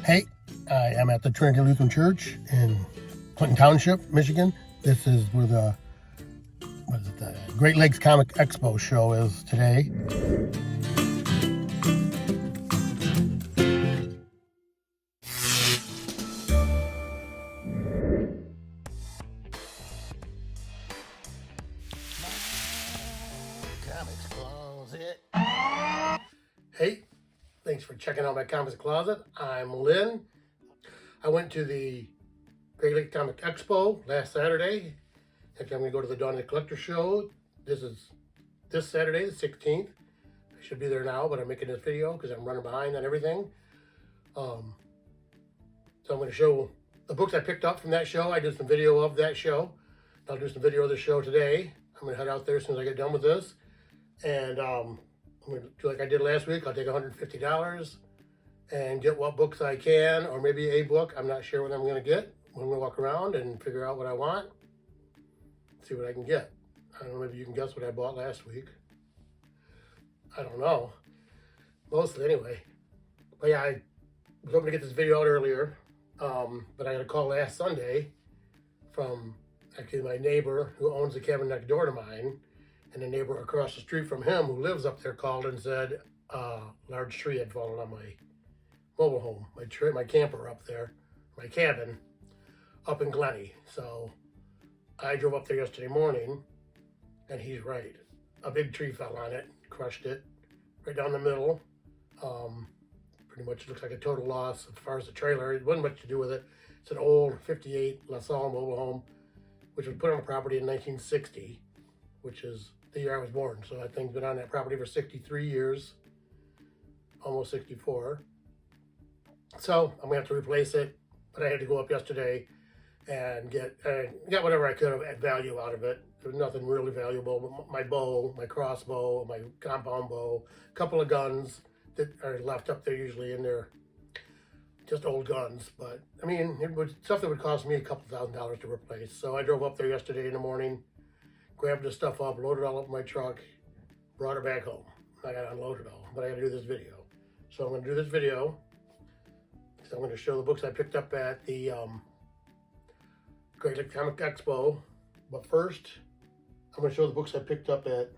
Hey, I am at the Trinity Lutheran Church in Clinton Township, Michigan. This is where the Great Lakes Comic Expo show is today. Comics Closet. Hey, thanks for checking out my Comics Closet. I'm Lynn. I went to the Great Lakes Comic Expo last Saturday. Actually, I'm going to go to the Dawn of the Collector show. This is this Saturday, the 16th. I should be there now, but I'm making this video because I'm running behind on everything. So I'm going to show the books I picked up from that show. I did some video of that show. I'll do some video of the show today. I'm going to head out there as soon as I get done with this. And I'm going to do like I did last week. I'll take $150 and get what books I can, or maybe a book. I'm not sure what I'm going to get. I'm going to walk around and figure out what I want. See what I can get. I don't know, maybe you can guess what I bought last week. I don't know. Mostly anyway. But yeah, I was hoping to get this video out earlier. But I got a call last Sunday from actually my neighbor who owns the cabin next door to mine. And the neighbor across the street from him who lives up there called and said a large tree had fallen on my mobile home, my camper up there, my cabin up in Glenny. So I drove up there yesterday morning, and he's right. A big tree fell on it, crushed it right down the middle. Pretty much looks like a total loss as far as the trailer. It wasn't much to do with it. It's an old 58 LaSalle mobile home, which was put on the property in 1960, which is the year I was born. So that thing's been on that property for 63 years, almost 64. So I'm gonna have to replace it, but I had to go up yesterday and get whatever I could at value out of it. There was nothing really valuable, but my bow, my crossbow, my compound bow, a couple of guns that are left up there usually in there, just old guns. But I mean, it was stuff that would cost me a couple $1,000s to replace. So I drove up there yesterday in the morning, grabbed the stuff up, loaded it all up in my truck, brought it back home. I got to unload it all, but I got to do this video. So I'm going to do this video. So I'm going to show the books I picked up at the Great Lakes Comic Expo. But first, I'm going to show the books I picked up at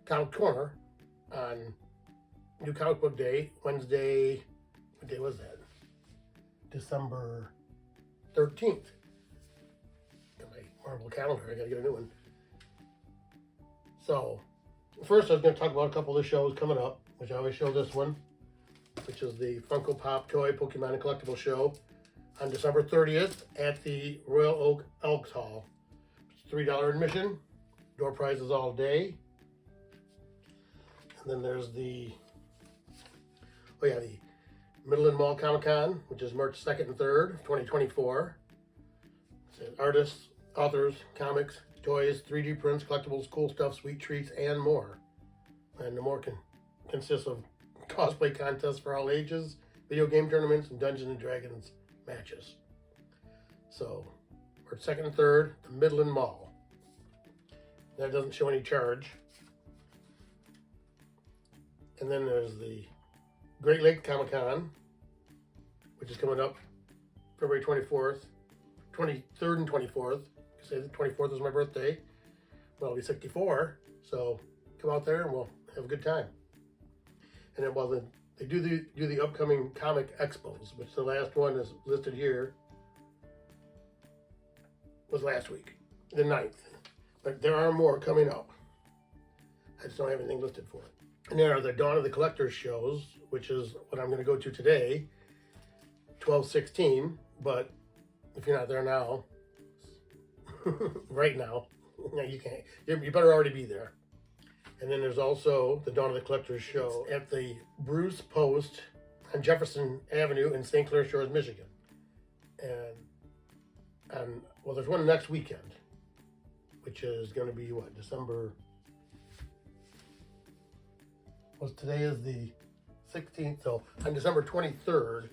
Comic Corner on New Comic Book Day, Wednesday. What day was that? December 13th. Marvel calendar, I gotta get a new one. So, first I was gonna talk about a couple of the shows coming up, which I always show this one, which is the Funko Pop Toy Pokemon and Collectible Show on December 30th at the Royal Oak Elks Hall. It's $3 admission, door prizes all day. And then there's the Midland Mall Comic Con, which is March 2nd and 3rd, 2024. It artists, authors, comics, toys, 3D prints, collectibles, cool stuff, sweet treats, and more. And the more consists of cosplay contests for all ages, video game tournaments, and Dungeons and Dragons matches. So, March 2nd and 3rd, the Midland Mall. That doesn't show any charge. And then there's the Great Lakes Comic Con, which is coming up February 24th, 23rd and 24th. Say the 24th is my birthday. Well, I'll be 64, so come out there and we'll have a good time. And then they do the upcoming comic expos, which the last one is listed here, was last week, the 9th. But there are more coming up. I just don't have anything listed for it. And there are the Dawn of the Collectors shows, which is what I'm going to go to today, 12/16. But if you're not there now, right now, no, you can't. You better already be there. And then there's also the Dawn of the Collectors show at the Bruce Post on Jefferson Avenue in St. Clair Shores, Michigan. And well, there's one next weekend, which is going to be what, December. Well, today is the 16th, so on December 23rd.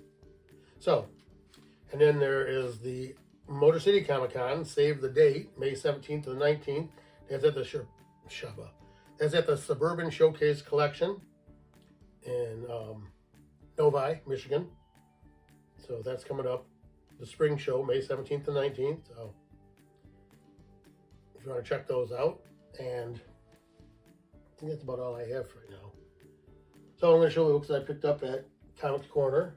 So, and then there is the Motor City Comic Con, save the date, May 17th to the 19th. That's at the That's at the Suburban Showcase Collection in Novi, Michigan. So that's coming up, the spring show, May 17th and 19th. So if you want to check those out. And I think that's about all I have right now. So I'm going to show the books that I picked up at Comics Corner.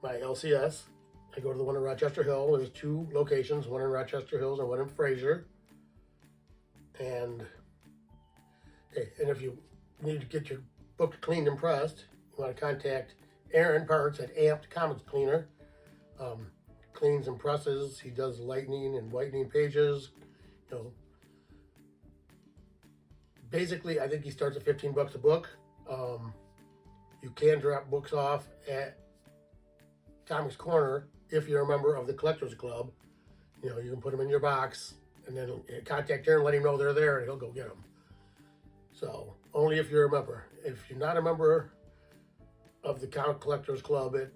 My LCS. I go to the one in Rochester Hill. There's 2 locations, one in Rochester Hills and one in Fraser. And if you need to get your books cleaned and pressed, you want to contact Aaron Parks at Amped Comics Cleaner. Cleans and presses. He does lightening and whitening pages. You know, basically, I think he starts at $15 a book. You can drop books off at Comics Corner if you're a member of the Collectors Club. You know, you can put them in your box and then contact Aaron, let him know they're there, and he'll go get them. So only if you're a member. If you're not a member of the Comic Collectors Club at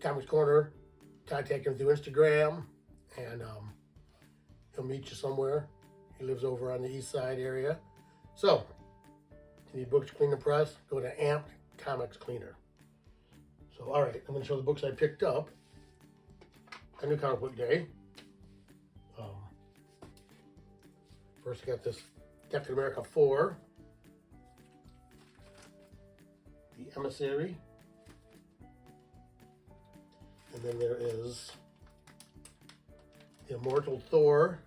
Comics Corner, contact him through Instagram, and he'll meet you somewhere. He lives over on the east side area. So if you need books cleaned and pressed, go to Amped Comics Cleaner. So all right, I'm going to show the books I picked up on New Comic Book Day. First, I got this Captain America 4, The Emissary, and then there is The Immortal Thor,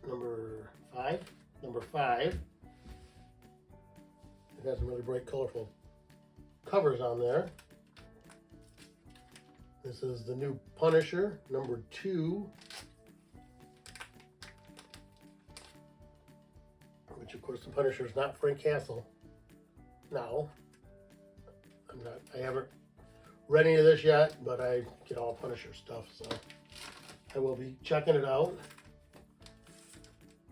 number 5. It has some really bright, colorful covers on there. This is the new Punisher, number 2. Which, of course, the Punisher is not Frank Castle. Now, I haven't read any of this yet, but I get all Punisher stuff, so I will be checking it out.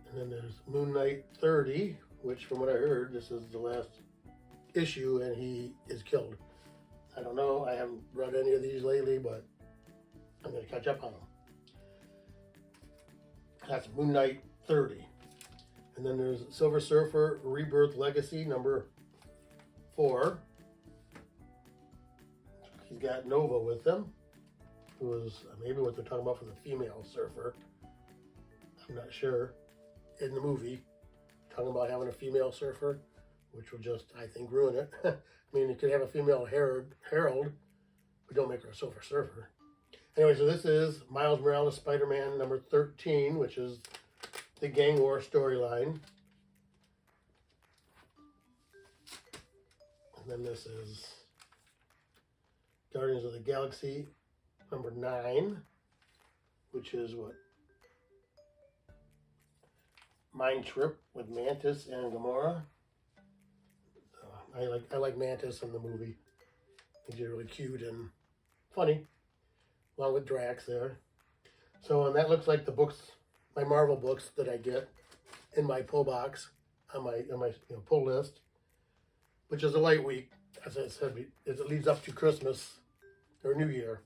And then there's Moon Knight 30, which, from what I heard, this is the last issue, and he is killed. I don't know. I haven't read any of these lately, but I'm going to catch up on them. That's Moon Knight 30. And then there's Silver Surfer Rebirth Legacy, number 4. He's got Nova with him, who is maybe what they're talking about for the female surfer. I'm not sure. In the movie, talking about having a female surfer, which will just, I think, ruin it. I mean, you could have a female Herald, but don't make her a Silver Surfer. Anyway, so this is Miles Morales Spider-Man number 13, which is the Gang War storyline. And then this is Guardians of the Galaxy number 9, which is what? Mind Trip with Mantis and Gamora. I like Mantis in the movie. He's really cute and funny, along with Drax there. So, and that looks like the books, my Marvel books that I get in my pull box on my pull list, which is a light week, as I said, as it leads up to Christmas or New Year.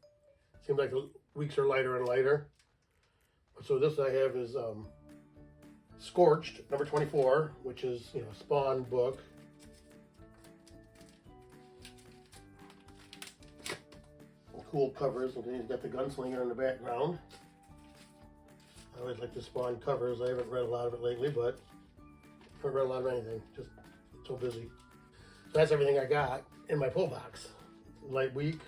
Seems like the weeks are lighter and lighter. So this I have is Scorched number 24, which is Spawn book. Cool covers, and then he's got the gunslinger in the background. I always like the Spawn covers. I haven't read a lot of it lately, but I haven't read a lot of anything. Just so busy. So that's everything I got in my pull box. Light week,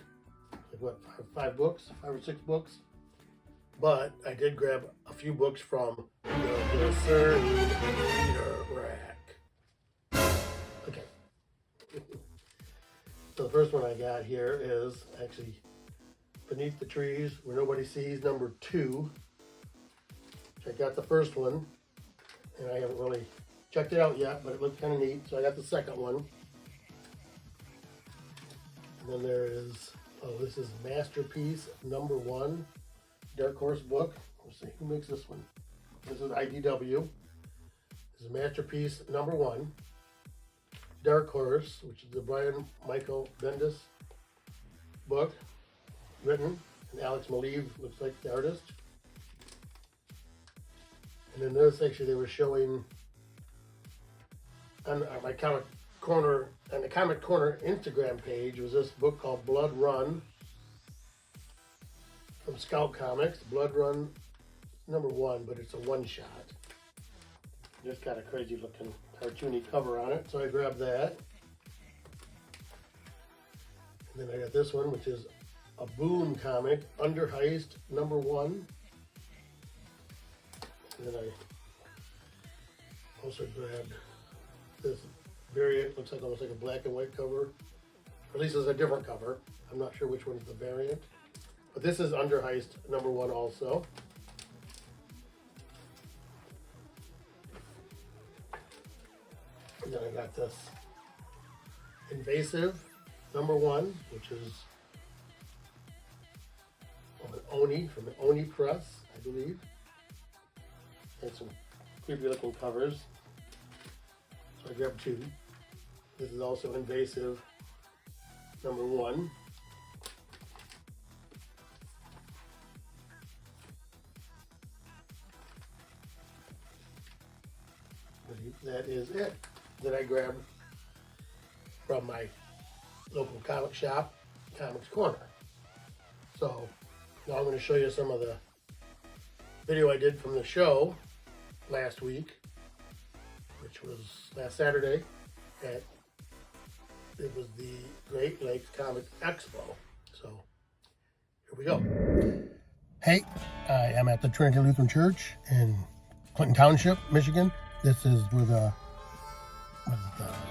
like what, 5 books, 5 or 6 books. But I did grab a few books from the Sir Reader Rack. Okay. So the first one I got here is actually Beneath the Trees Where Nobody Sees, number 2. I got the first one, and I haven't really checked it out yet, but it looks kind of neat. So I got the second one. And then there is, this is Masterpiece number 1, Dark Horse book. Let's see, who makes this one? This is IDW. This is Masterpiece number 1, Dark Horse, which is the Brian Michael Bendis book, written, and Alex Maleev looks like the artist. And then this, actually, they were showing on my Comic Corner, on the Comic Corner Instagram page, was this book called Blood Run from Scout Comics. Blood Run #1, but it's a one-shot. Just got a crazy looking cartoony cover on it, so I grabbed that. And then I got this one, which is a Boom comic, Under Heist #1. And then I also grabbed this variant, looks like almost like a black and white cover. Or at least it's a different cover. I'm not sure which one's the variant. But this is Under Heist #1 also. And then I got this Invasive #1, which is an Oni, from the Oni Press, I believe. And some creepy looking covers. So I grabbed 2. This is also Invasive #1. That is it that I grabbed from my local comic shop, Comics Corner. So now I'm going to show you some of the video I did from the show last week, which was last Saturday it was the Great Lakes Comic Expo. So here we go. Hey, I am at the Trinity Lutheran Church in Clinton Township, Michigan. This is where the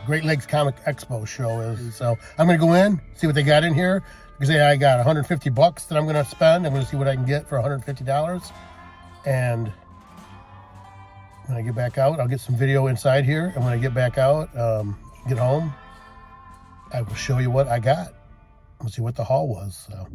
Great Lakes Comic Expo show is. So I'm going to go in, see what they got in here. Because I got $150 that I'm going to spend. I'm going to see what I can get for $150. And when I get back out, I'll get some video inside here. And when I get back out, get home, I will show you what I got. We'll see what the haul was. So.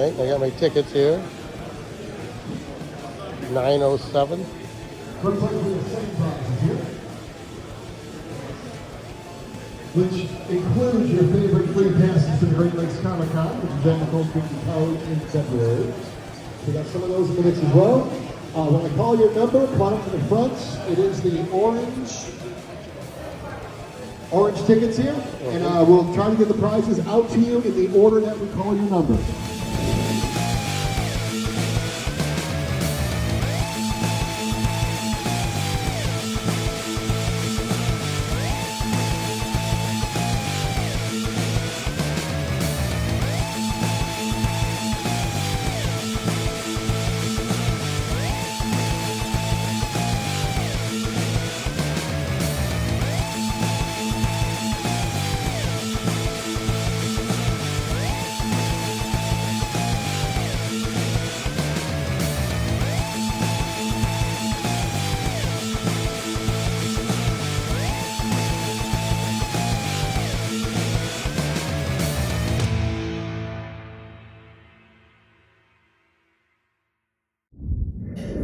right, I got my tickets here. 907. Looks like we have the same prizes here, which includes your favorite free passes to the Great Lakes Comic Con, which is at Cold Creek College in February. We got some of those in the mix as well. When I call your number, come on up to the front. It is the orange tickets here, and we'll try to get the prizes out to you in the order that we call your number.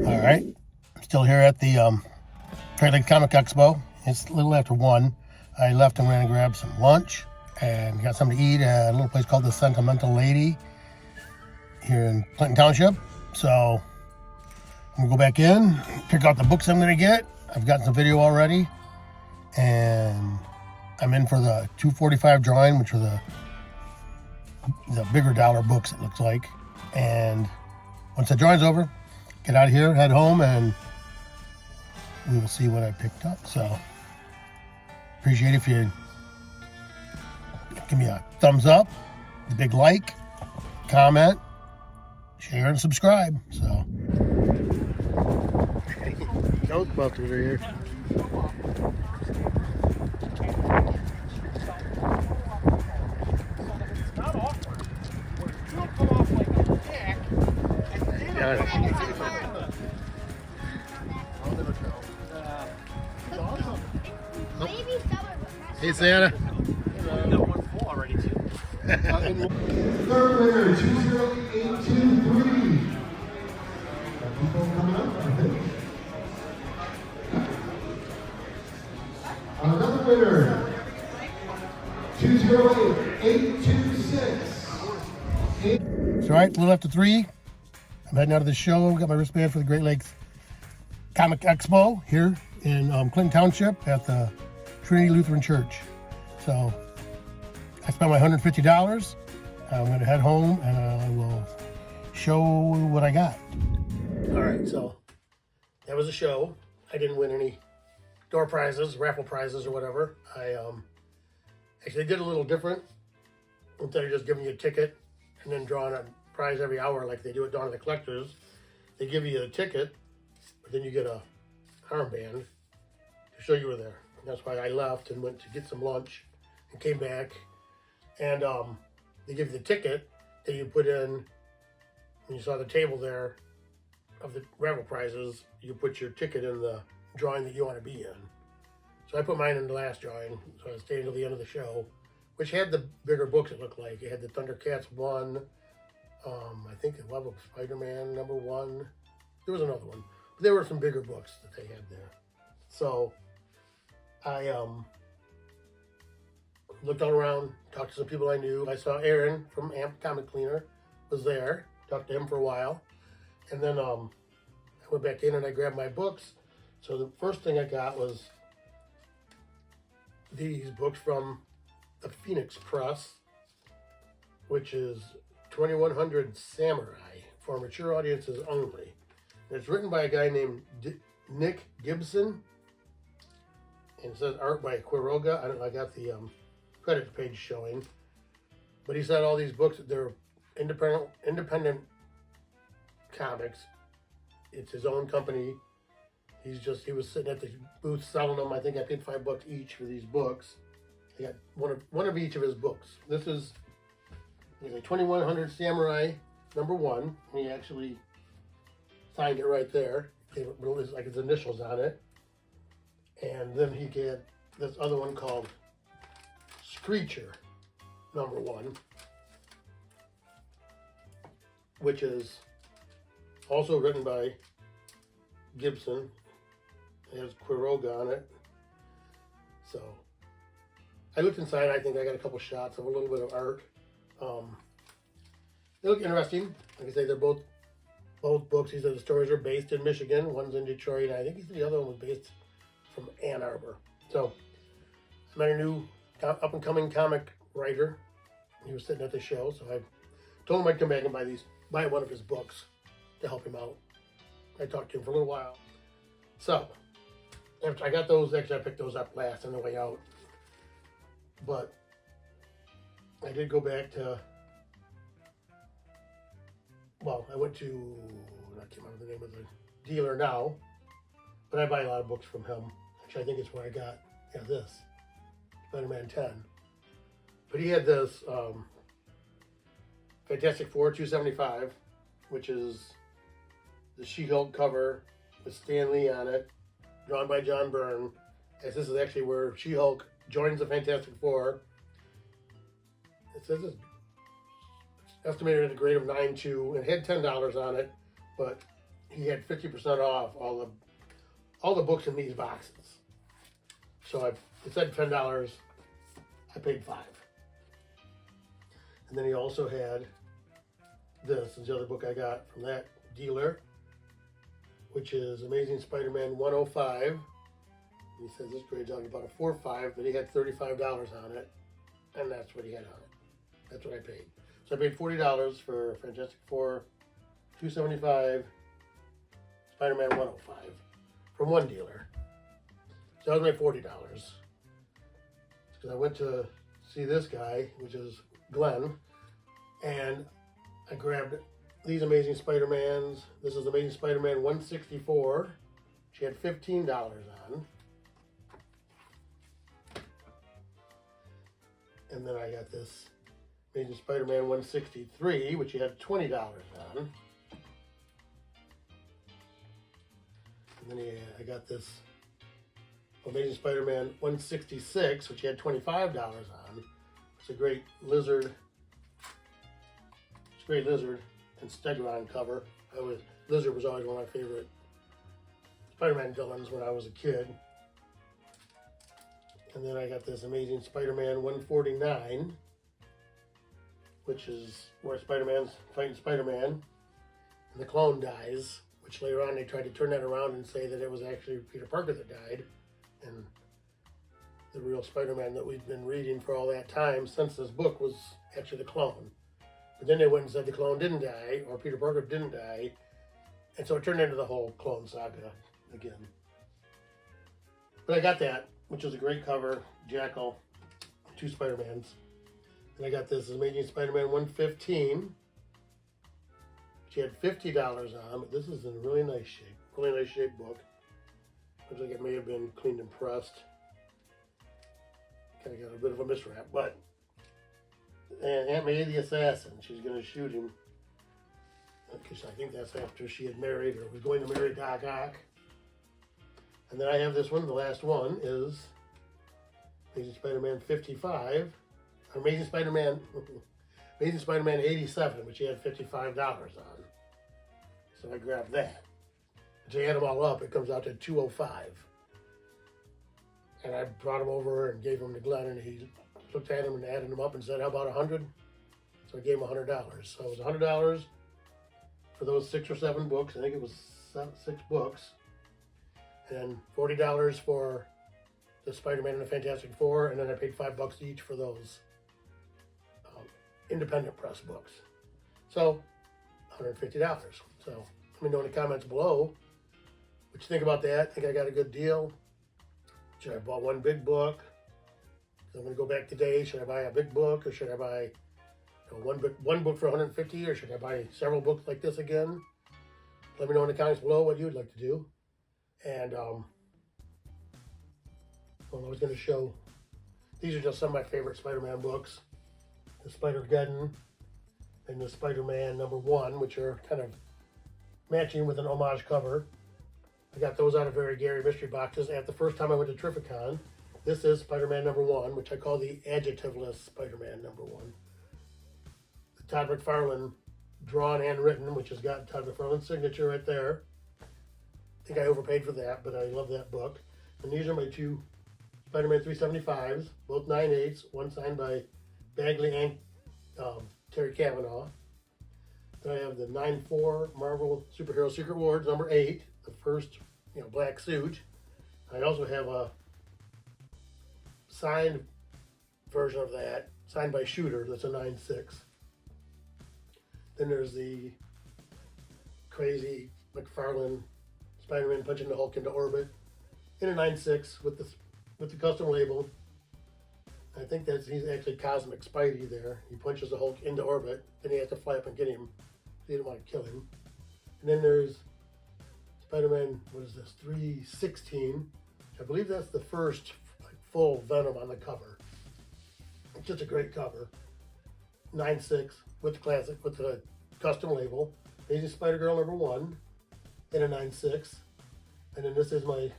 All right, I'm still here at the Great Lakes Comic Expo. It's a little after 1. I left and ran and grabbed some lunch and got something to eat at a little place called the Sentimental Lady here in Clinton Township. So I'm gonna go back in, pick out the books I'm gonna get. I've gotten some video already, and I'm in for the 245 drawing, which are the bigger dollar books, it looks like. And once the drawing's over, get out of here, head home, and we will see what I picked up. So appreciate it if you give me a thumbs up, a big like, comment, share, and subscribe. So Ghostbusters are here. Hey, Santa. Third winner, 20823. People coming up, I think. Another winner, 208826. It's all right, a little after 3. I'm heading out of the show. Got my wristband for the Great Lakes Comic Expo here in Clinton Township at the Trinity Lutheran Church. So I spent my $150. I'm going to head home and I will show what I got. All right, so that was a show. I didn't win any door prizes, raffle prizes, or whatever. I actually did a little different. Instead of just giving you a ticket and then drawing a prize every hour like they do at Dawn of the Collectors, they give you a ticket, but then you get a armband to show you were there. And that's why I left and went to get some lunch and came back. And they give you the ticket that you put in. When you saw the table there of the raffle prizes, you put your ticket in the drawing that you want to be in. So I put mine in the last drawing, so I stayed until the end of the show, which had the bigger books, it looked like. It had the Thundercats 1, I think the Love of Spider-Man #1. There was another one. But there were some bigger books that they had there. So I looked all around, talked to some people I knew. I saw Aaron from Amp Comic Cleaner was there. Talked to him for a while. And then I went back in and I grabbed my books. So the first thing I got was these books from the Phoenix Press, which is 2100 Samurai for mature audiences only. And it's written by a guy named Nick Gibson. And it says art by Quiroga. I got the credits page showing. But he said all these books, they're independent comics. It's his own company. He was sitting at the booth selling them. I think I paid $5 each for these books. I got one of each of his books. This is a 2100 Samurai #1. He actually signed it right there. It was like his initials on it. And then he get this other one called Screecher #1. which is also written by Gibson. It has Quiroga on it. So I looked inside. I think I got a couple shots of a little bit of art. They look interesting. Like I say, they're both books. These are the stories are based in Michigan. One's in Detroit. I think the other one was based from Ann Arbor. So I met a new up-and-coming comic writer. He was sitting at the show, so I told him I'd come back and buy one of his books to help him out. I talked to him for a little while. So after I got those, actually I picked those up last on the way out. But I did go back to, well, I went to, I can't remember the name of the dealer now, but I buy a lot of books from him. Actually, I think it's where I got this, Spider-Man 10. But he had this Fantastic Four 275, which is the She-Hulk cover with Stan Lee on it, drawn by John Byrne. As this is actually where She-Hulk joins the Fantastic Four. It says it's estimated at a grade of 9.2 and had $10 on it, but he had 50% off all the books in these boxes. So it said $10. I paid $5. And then he also had this is the other book I got from that dealer, which is Amazing Spider-Man 105. He says this grade's out about a 4.5, but he had $35 on it, and that's what he had on it. That's what I paid. So I paid $40 for Fantastic Four 275, Spider-Man 105 from one dealer. So that was my $40. Because I went to see this guy, which is Glenn, and I grabbed these Amazing Spider-Mans. This is Amazing Spider-Man 164. She had $15 on. And then I got this Amazing Spider-Man 163, which he had $20 on. And then I got this Amazing Spider-Man 166, which he had $25 on. It's a great lizard. It's a great lizard and Stegron cover. Lizard was always one of my favorite Spider-Man villains when I was a kid. And then I got this Amazing Spider-Man 149, which is where Spider-Man's fighting Spider-Man, and the clone dies, which later on they tried to turn that around and say that it was actually Peter Parker that died, and the real Spider-Man that we've been reading for all that time since this book was actually the clone. But then they went and said the clone didn't die, or Peter Parker didn't die, and so it turned into the whole clone saga again. But I got that, which was a great cover, Jackal, 2 Spider-Mans. And I got this Amazing Spider-Man 115. She had $50 on, but this is in really nice shape. Really nice shape book. Looks like it may have been cleaned and pressed. Kind of got a bit of a miswrap, but and Aunt May the Assassin, she's going to shoot him. Because I think that's after she had married or was going to marry Doc Ock. And then I have this one, the last one is Amazing Spider-Man 55. Amazing Spider-Man 87, which he had $55 on. So I grabbed that. So you add them all up, it comes out to $205. And I brought them over and gave them to Glenn, and he looked at them and added them up and said, how about $100? So I gave him $100. So it was $100 for those 6 or 7 books. I think it was 6 books. And $40 for the Spider-Man and the Fantastic Four, and then I paid $5 each for those independent press books. So $150. So let me know in the comments below what you think about that. Think I got a good deal? Should I buy one big book? I'm going to go back today. Should I buy a big book, or should I buy one book for $150, or should I buy several books like this again? Let me know in the comments below what you'd like to do. And I was going to show, these are just some of my favorite Spider-Man books. The Spider-Geddon and the Spider-Man #1, which are kind of matching with an homage cover. I got those out of Very Gary mystery boxes. At the first time I went to Terrificon, this is Spider-Man #1, which I call the adjectiveless Spider-Man #1. The Todd McFarlane drawn and written, which has got Todd McFarlane's signature right there. I think I overpaid for that, but I love that book. And these are my two Spider-Man 375s, both 9/8, one signed by Bagley and Terry Cavanaugh. Then I have the 9/4 Marvel Superhero Secret Wars number 8, the first black suit. I also have a signed version of that, signed by Shooter, that's a 9/6. Then there's the crazy McFarlane Spider-Man punching the Hulk into orbit in a 9/6 with the custom label. I think he's actually Cosmic Spidey there. He punches the Hulk into orbit, then he has to fly up and get him. He didn't want to kill him. And then there's Spider-Man, 316. I believe that's the first full Venom on the cover. It's just a great cover. 9/6 with the custom label. Amazing Spider-Girl number 1 in a 9/6. And then this is my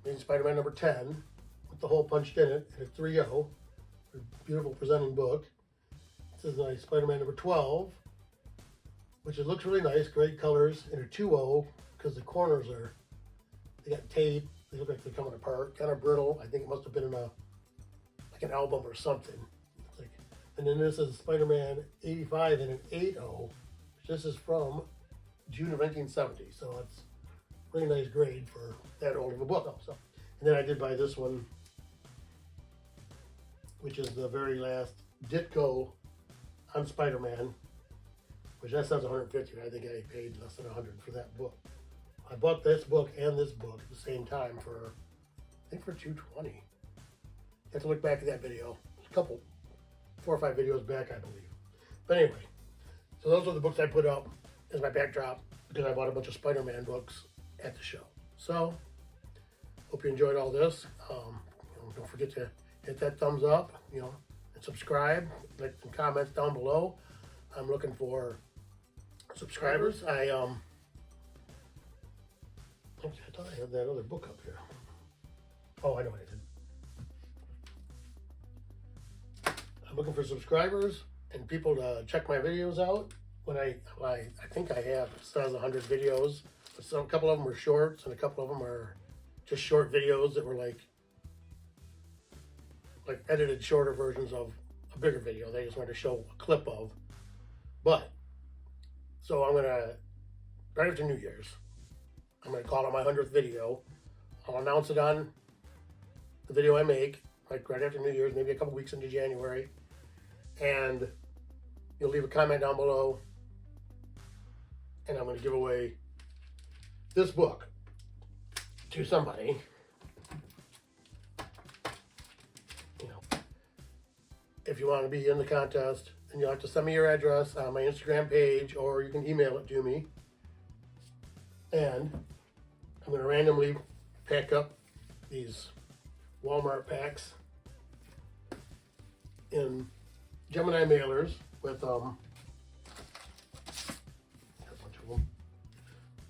Amazing Spider-Man number 10 with the hole punched in it in a 3/0. Beautiful presenting book. This is my Spider-Man number 12, which it looks really nice, great colors, in a 2/0 because the corners they got tape. They look like they're coming apart, kind of brittle. I think it must have been in an album or something. And then this is Spider-Man 85 in an 8/0. This is from June of 1970, so it's a really nice grade for that old of a book also. And then I did buy this one, which is the very last Ditko on Spider-Man, which that says 150. I think I paid less than 100 for that book. I bought this book and this book at the same time for $220. You have to look back at that video. There's a couple, 4 or 5 videos back, I believe. But anyway, so those are the books I put up as my backdrop because I bought a bunch of Spider-Man books at the show. So, hope you enjoyed all this. Don't forget to hit that thumbs up, and subscribe. Like some comments down below. I'm looking for subscribers. I thought I had that other book up here. Oh, I know what I did. I'm looking for subscribers and people to check my videos out. When I think I have, it says 100 videos. So a couple of them were shorts and a couple of them are just short videos that were like edited shorter versions of a bigger video. They just wanted to show a clip of. But, so I'm gonna, right after New Year's, I'm gonna call it my 100th video. I'll announce it on the video I make, like right after New Year's, maybe a couple weeks into January. And you'll leave a comment down below. And I'm gonna give away this book to somebody. If you want to be in the contest, and you'll have to send me your address on my Instagram page, or you can email it to me. And I'm going to randomly pack up these Walmart packs in Gemini mailers with a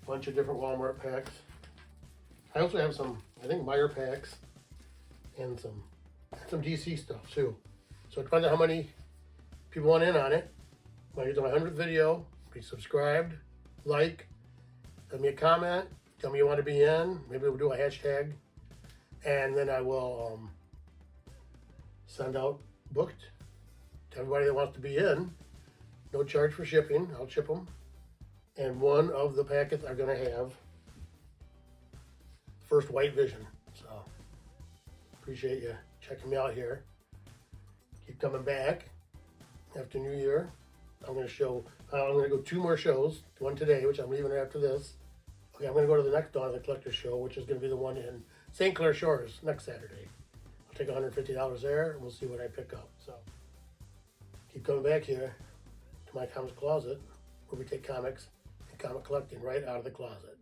bunch of different Walmart packs. I also have some, I think, Meyer packs and some DC stuff too. So it depends on how many people want in on it. When I get to my 100th video, be subscribed, like, send me a comment, tell me you want to be in. Maybe we'll do a hashtag. And then I will send out booked to everybody that wants to be in. No charge for shipping. I'll ship them. And one of the packets are going to have first White Vision. So appreciate you checking me out here. Keep coming back after New Year. I'm going to go 2 more shows. One today, which I'm leaving after this. Okay, I'm going to go to the next Dawn of the Collector show, which is going to be the one in St. Clair Shores next Saturday. I'll take $150 there, and we'll see what I pick up. So keep coming back here to my comics closet, where we take comics and comic collecting right out of the closet.